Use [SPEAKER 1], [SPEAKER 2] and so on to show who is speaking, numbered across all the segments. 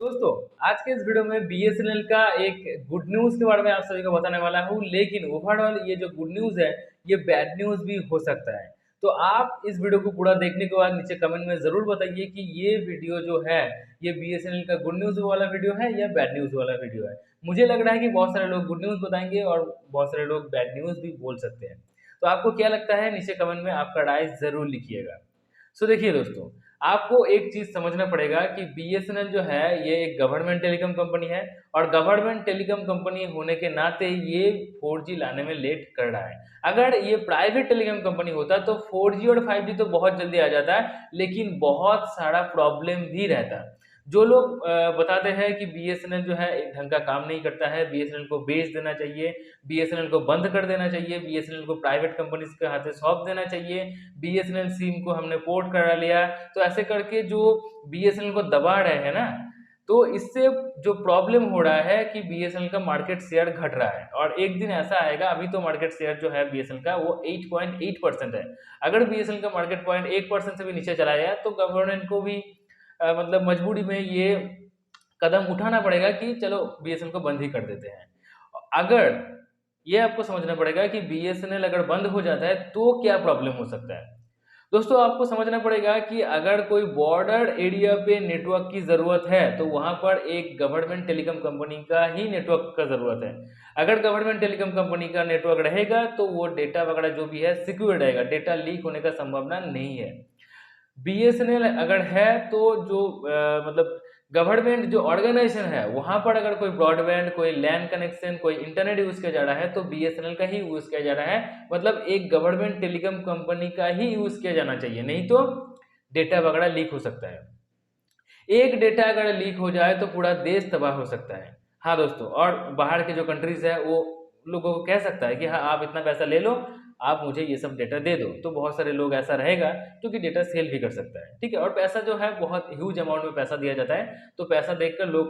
[SPEAKER 1] दोस्तों, आज के इस वीडियो में बीएसएनएल का एक गुड न्यूज़ के बारे में आप सभी को बताने वाला हूँ, लेकिन ओवरऑल ये जो गुड न्यूज़ है, ये बैड न्यूज़ भी हो सकता है। तो आप इस वीडियो को पूरा देखने के बाद नीचे कमेंट में ज़रूर बताइए कि ये वीडियो जो है, ये बीएसएनएल का गुड न्यूज़ वाला वीडियो है या बैड न्यूज़ वाला वीडियो है। मुझे लग रहा है कि बहुत सारे लोग गुड न्यूज़ बताएँगे और बहुत सारे लोग बैड न्यूज़ भी बोल सकते हैं। तो आपको क्या लगता है? नीचे कमेंट में आपका राय ज़रूर लिखिएगा। देखिए दोस्तों, आपको एक चीज़ समझना पड़ेगा कि बीएसएनएल जो है ये एक गवर्नमेंट टेलीकॉम कंपनी है और गवर्नमेंट टेलीकॉम कंपनी होने के नाते ये 4G लाने में लेट कर रहा है। अगर ये प्राइवेट टेलीकॉम कंपनी होता तो 4G और 5G तो बहुत जल्दी आ जाता है, लेकिन बहुत सारा प्रॉब्लम भी रहता। जो लोग बताते हैं कि बीएसएनएल जो है एक ढंग का काम नहीं करता है, बीएसएनएल को बेच देना चाहिए, बीएसएनएल को बंद कर देना चाहिए, बीएसएनएल को प्राइवेट कंपनीज़ के हाथे सौंप देना चाहिए, बीएसएनएल सिम को हमने पोर्ट करा लिया, तो ऐसे करके जो बीएसएनएल को दबा रहे हैं ना, तो इससे जो प्रॉब्लम हो रहा है कि बीएसएनएल का मार्केट शेयर घट रहा है और एक दिन ऐसा आएगा, अभी तो मार्केट शेयर जो है बीएसएनएल का वो 8.8% है। अगर बीएसएनएल का मार्केट 0.1% से भी नीचे चला गया तो गवर्नमेंट को भी मतलब मजबूरी में ये कदम उठाना पड़ेगा कि चलो बीएसएनएल को बंद ही कर देते हैं। अगर ये आपको समझना पड़ेगा कि बीएसएनएल अगर बंद हो जाता है तो क्या प्रॉब्लम हो सकता है। दोस्तों, आपको समझना पड़ेगा कि अगर कोई बॉर्डर एरिया पे नेटवर्क की ज़रूरत है, तो वहाँ पर एक गवर्नमेंट टेलीकॉम कंपनी का ही नेटवर्क का ज़रूरत है। अगर गवर्नमेंट टेलीकॉम कंपनी का नेटवर्क रहेगा, तो वो डेटा वगैरह जो भी है सिक्योर रहेगा, डेटा लीक होने का संभावना नहीं है। बीएसएनएल अगर है तो जो मतलब गवर्नमेंट जो ऑर्गेनाइजेशन है, वहाँ पर अगर कोई ब्रॉडबैंड, कोई लैन कनेक्शन, कोई इंटरनेट यूज़ किया जा रहा है, तो बीएसएनएल का ही यूज़ किया जा रहा है। मतलब एक गवर्नमेंट टेलीकॉम कंपनी का ही यूज़ किया जाना चाहिए, नहीं तो डेटा वगैरह लीक हो सकता है। एक डेटा अगर लीक हो जाए तो पूरा देश तबाह हो सकता है। हाँ दोस्तों, और बाहर के जो कंट्रीज़ है वो लोगों को कह सकता है कि हाँ, आप इतना पैसा ले लो, आप मुझे ये सब डेटा दे दो। तो बहुत सारे लोग ऐसा रहेगा जो कि डेटा सेल भी कर सकता है, ठीक है? और पैसा जो है बहुत ह्यूज अमाउंट में पैसा दिया जाता है, तो पैसा देखकर लोग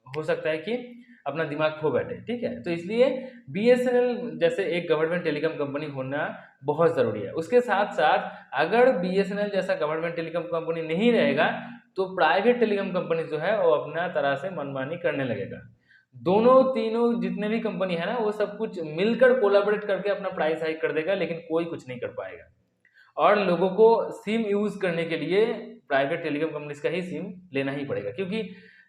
[SPEAKER 1] हो सकता है कि अपना दिमाग खो बैठे, ठीक है? तो इसलिए बीएसएनएल जैसे एक गवर्नमेंट टेलीकॉम कंपनी होना बहुत ज़रूरी है। उसके साथ-साथ अगर बीएसएनएल जैसा गवर्नमेंट टेलीकॉम कंपनी नहीं रहेगा, तो प्राइवेट टेलीकॉम कंपनी जो है वो अपना तरह से मनमानी करने लगेगा। दोनों तीनों जितने भी कंपनी है ना, वो सब कुछ मिलकर कोलैबोरेट करके अपना प्राइस हाइक कर देगा, लेकिन कोई कुछ नहीं कर पाएगा। और लोगों को सिम यूज़ करने के लिए प्राइवेट टेलीकॉम कंपनीज़ का ही सिम लेना ही पड़ेगा, क्योंकि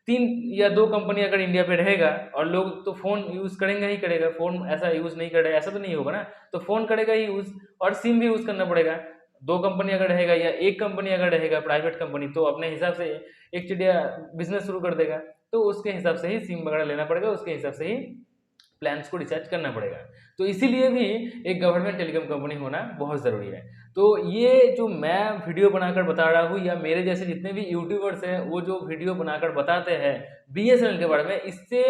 [SPEAKER 1] 3 या 2 कंपनी अगर इंडिया पे रहेगा और लोग तो फ़ोन यूज़ करेंगे ही करेगा, फ़ोन ऐसा यूज़ नहीं करेगा ऐसा तो नहीं होगा ना, तो फ़ोन करेगा ही यूज़ और सिम भी यूज़ करना पड़ेगा। 2 कंपनी अगर रहेगा या 1 कंपनी अगर रहेगा प्राइवेट कंपनी, तो अपने हिसाब से एक चिड़िया बिज़नेस शुरू कर देगा, तो उसके हिसाब से ही सिम वगैरह लेना पड़ेगा, उसके हिसाब से ही प्लान्स को रिचार्ज करना पड़ेगा। तो इसीलिए भी एक गवर्नमेंट टेलीकॉम कंपनी होना बहुत ज़रूरी है। तो ये जो मैं वीडियो बनाकर बता रहा हूँ या मेरे जैसे जितने भी यूट्यूबर्स हैं, वो जो वीडियो बनाकर बताते हैं बीएसएनएल के बारे में, इससे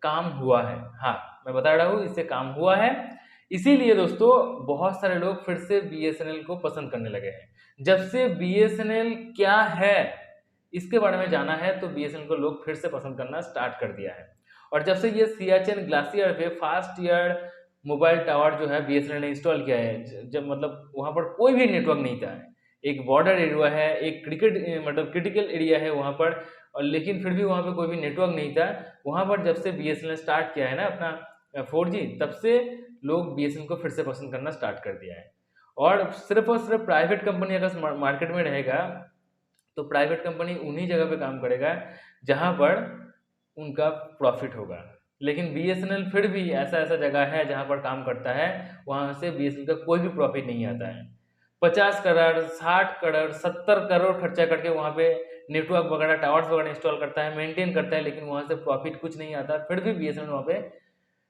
[SPEAKER 1] काम हुआ है। हाँ, मैं बता रहा हूँ इससे काम हुआ है। इसीलिए दोस्तों बहुत सारे लोग फिर से बीएसएनएल को पसंद करने लगे हैं। जब से बीएसएनएल क्या है, इसके बारे में जाना है, तो बीएसएनएल को लोग फिर से पसंद करना स्टार्ट कर दिया है। और जब से ये सियाचिन ग्लेशियर पे फास्ट ईयर मोबाइल टावर जो है बीएसएनएल ने इंस्टॉल किया है, जब मतलब वहाँ पर कोई भी नेटवर्क नहीं था। एक बॉर्डर एरिया है, एक मतलब क्रिटिकल एरिया है वहाँ पर, और लेकिन फिर भी वहाँ पे कोई भी नेटवर्क नहीं था। वहाँ पर जब से बीएसएनएल स्टार्ट किया है ना अपना 4G, तब से लोग बीएसएनएल को फिर से पसंद करना स्टार्ट कर दिया है। और सिर्फ प्राइवेट कंपनी अगर मार्केट में रहेगा, तो प्राइवेट कंपनी उन्हीं जगह पे काम करेगा जहाँ पर उनका प्रॉफिट होगा। लेकिन बीएसएनएल फिर भी ऐसा-ऐसा जगह है जहाँ पर काम करता है, वहाँ से बीएसएनएल का कोई भी प्रॉफिट नहीं आता है। 50 करोड़, 60 करोड़, 70 करोड़ खर्चा करके वहाँ पे नेटवर्क वगैरह, टावर्स वगैरह इंस्टॉल करता है, मेंटेन करता है, लेकिन वहाँ से प्रॉफिट कुछ नहीं आता, फिर भी बीएसएनएल वहाँ पे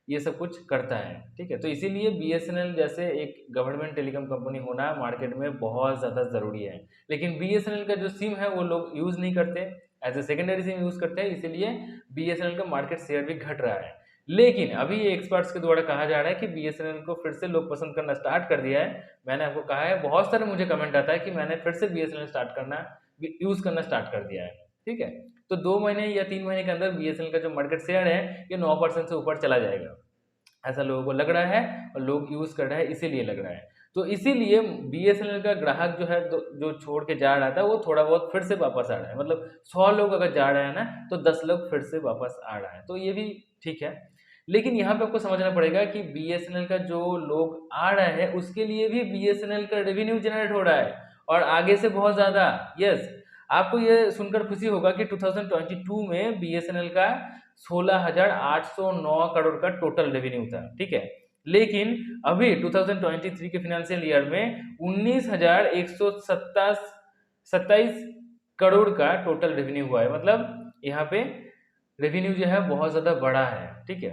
[SPEAKER 1] ये सब कुछ करता है, ठीक है? तो इसीलिए बीएसएनएल जैसे एक गवर्नमेंट टेलीकॉम कंपनी होना मार्केट में बहुत ज़्यादा ज़रूरी है। लेकिन बीएसएनएल का जो सिम है वो लोग यूज़ नहीं करते, as a secondary SIM use करते हैं, इसीलिए बीएसएनएल का मार्केट शेयर भी घट रहा है। लेकिन अभी ये एक्सपर्ट्स के द्वारा कहा जा रहा है कि बीएसएनएल को फिर से लोग पसंद करना स्टार्ट कर दिया है। मैंने आपको कहा है, बहुत सारे मुझे कमेंट आता है कि मैंने फिर से बीएसएनएल स्टार्ट करना यूज़ करना स्टार्ट कर दिया है, ठीक है? तो 2 महीने या 3 महीने के अंदर बीएसएनएल का जो मार्केट शेयर है, ये 9% से ऊपर चला जाएगा। ऐसा लोगों को लग रहा है और लोग यूज़ कर रहे हैं, इसीलिए लग रहा है। तो इसीलिए बीएसएनएल का ग्राहक जो है जो छोड़ के जा रहा था वो थोड़ा बहुत फिर से वापस आ रहा है, मतलब 100 लोग अगर जा रहे हैं ना तो 10 लोग फिर से वापस आ रहा है, तो ये भी ठीक है। लेकिन यहाँ पे आपको समझना पड़ेगा कि बीएसएनएल का जो लोग आ रहे हैं उसके लिए भी बीएसएनएल का रेवेन्यू जनरेट हो रहा है और आगे से बहुत ज़्यादा। यस, आपको ये सुनकर खुशी होगा कि 2022 में बीएसएनएल का 16,809 करोड़ का टोटल रेवेन्यू था, ठीक है। लेकिन अभी 2023 के फाइनेंशियल ईयर में 19,127 करोड़ का टोटल रेवेन्यू हुआ है, मतलब यहाँ पे रेवेन्यू जो है बहुत ज़्यादा बड़ा है, ठीक है।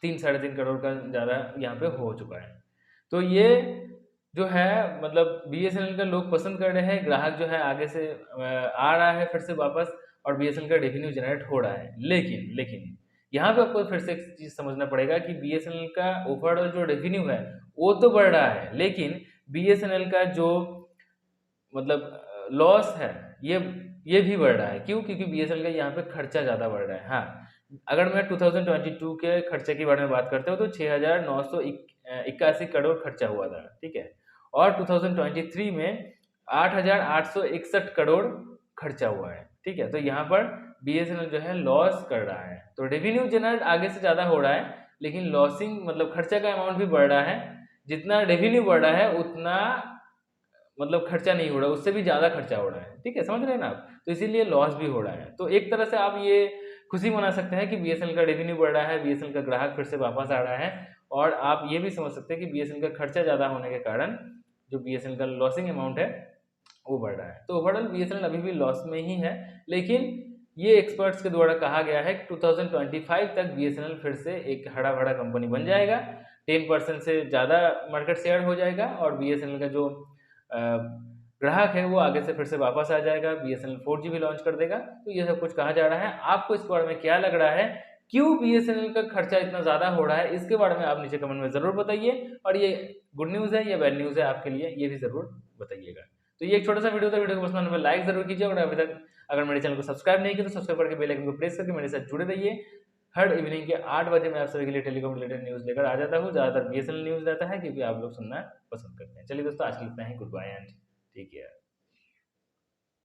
[SPEAKER 1] 3-3.5 करोड़ का ज़्यादा यहाँ पे हो चुका है। तो ये जो है मतलब बीएसएनएल का लोग पसंद कर रहे हैं, ग्राहक जो है आगे से आ रहा है फिर से वापस और बीएसएनएल का रेवेन्यू जनरेट हो रहा है। लेकिन यहाँ पे आपको फिर से एक चीज़ समझना पड़ेगा कि बीएसएनएल का ओवरऑल जो रेवेन्यू है वो तो बढ़ रहा है, लेकिन बीएसएनएल का जो मतलब लॉस है ये भी बढ़ रहा है। क्यों? क्योंकि बीएसएनएल का यहाँ पे खर्चा ज़्यादा बढ़ रहा है। हाँ, अगर मैं 2022 के खर्चे के बारे में बात करता हूँ तो 6,981 करोड़ खर्चा हुआ था, ठीक है। और 2023 में 8,861 करोड़ खर्चा हुआ है, ठीक है। तो यहाँ पर बीएसएनएल जो है लॉस कर रहा है, तो रेवेन्यू जनरेट आगे से ज़्यादा हो रहा है, लेकिन लॉसिंग मतलब खर्चा का अमाउंट भी बढ़ रहा है। जितना रेवेन्यू बढ़ रहा है उतना मतलब खर्चा नहीं हो रहा, उससे भी ज़्यादा खर्चा हो रहा है, ठीक है, समझ रहे हैं ना आप। तो इसीलिए लॉस भी हो रहा है। तो एक तरह से आप ये खुशी मना सकते हैं कि बीएसएनएल का रेवेन्यू बढ़ रहा है, बीएसएनएल का ग्राहक फिर से वापस आ रहा है, और आप ये भी समझ सकते हैं कि बीएसएनएल का खर्चा ज़्यादा होने के कारण जो बीएसएनएल का लॉसिंग अमाउंट है वो बढ़ रहा है। तो ओवरऑल बीएसएनएल अभी भी लॉस में ही है, लेकिन ये एक्सपर्ट्स के द्वारा कहा गया है कि 2025 तक बीएसएनएल फिर से एक हरा भरा कंपनी बन जाएगा, 10% से ज़्यादा मार्केट शेयर हो जाएगा और बीएसएनएल का जो ग्राहक है वो आगे से फिर से वापस आ जाएगा, बीएसएनएल 4G भी लॉन्च कर देगा। तो ये सब कुछ कहा जा रहा है। आपको इस बारे में क्या लग रहा है, क्यों बीएसएनएल का खर्चा इतना ज़्यादा हो रहा है, इसके बारे में आप नीचे कमेंट में ज़रूर बताइए, और ये गुड न्यूज़ है या बैड न्यूज़ है आपके लिए, ये भी ज़रूर बताइएगा। तो ये एक छोटा सा वीडियो था, वीडियो को पसंद आने पर लाइक ज़रूर कीजिए, और अभी तक अगर मेरे चैनल को सब्सक्राइब नहीं किया तो सब्सक्राइब करके बेल आइकन को प्रेस करके मेरे साथ जुड़े रहिए। हर इवनिंग के 8 बजे मैं आप सभी के लिए टेलीकॉम रिलेटेड न्यूज़ लेकर आ जाता हूँ। ज़्यादातर बीएसएनएल न्यूज़ रहता है क्योंकि आप लोग सुनना पसंद करते हैं। चलिए दोस्तों, आज के लिए इतना ही। Goodbye and take care.